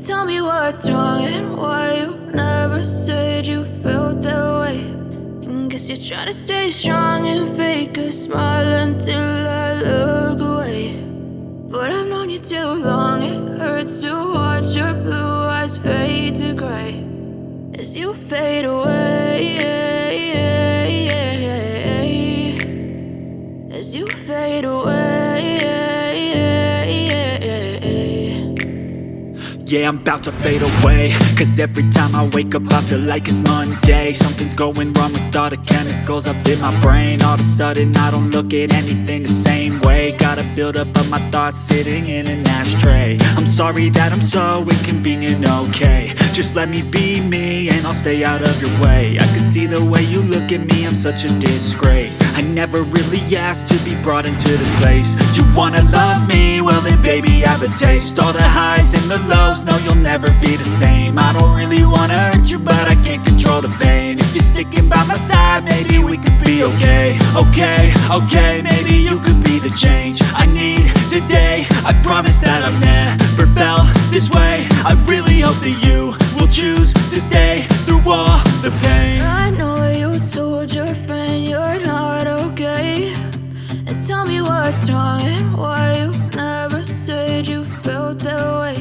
Tell me what's wrong and why you never said you felt that way. And guess you're trying to stay strong and fake a smile until I look away. But I've known you too long, it hurts to watch your blue eyes fade to gray as you fade away, as you fade away. Yeah, I'm about to fade away, cause every time I wake up I feel like it's Monday. Something's going wrong with all the chemicals up in my brain. All of a sudden I don't look at anything the same way. Got a buildup of my thoughts sitting in an ashtray. I'm sorry that I'm so inconvenient, okay. Just let me be me and I'll stay out of your way. I can see the way you look at me, I'm such a disgrace. I never really asked to be brought into this place. You wanna love me? Well then baby have a taste. All the highs and the lows, no, you'll never be the same. I don't really wanna hurt you, but I can't control the pain. If you're sticking by my side, maybe we could be okay. Okay, maybe you could be the change I need today. I promise that I've never felt this way. I really hope that you will choose to stay through all the pain. I know you told your friend you're not okay. And tell me what's wrong and why you never said you felt that way.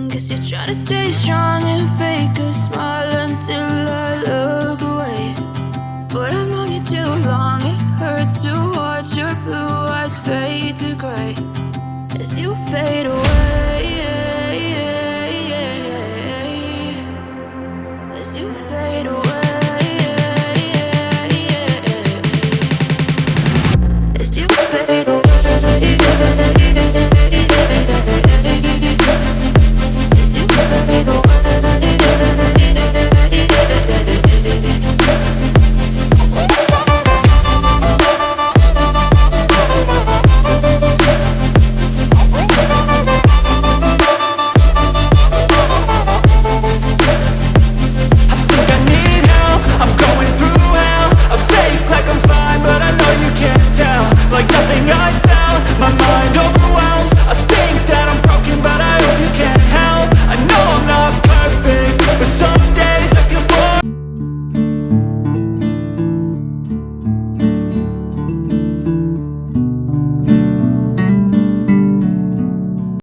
Guess you're trying to stay strong and fake a smile until I look away. But I've known you too long, it hurts to watch your blue eyes fade to gray as you fade away.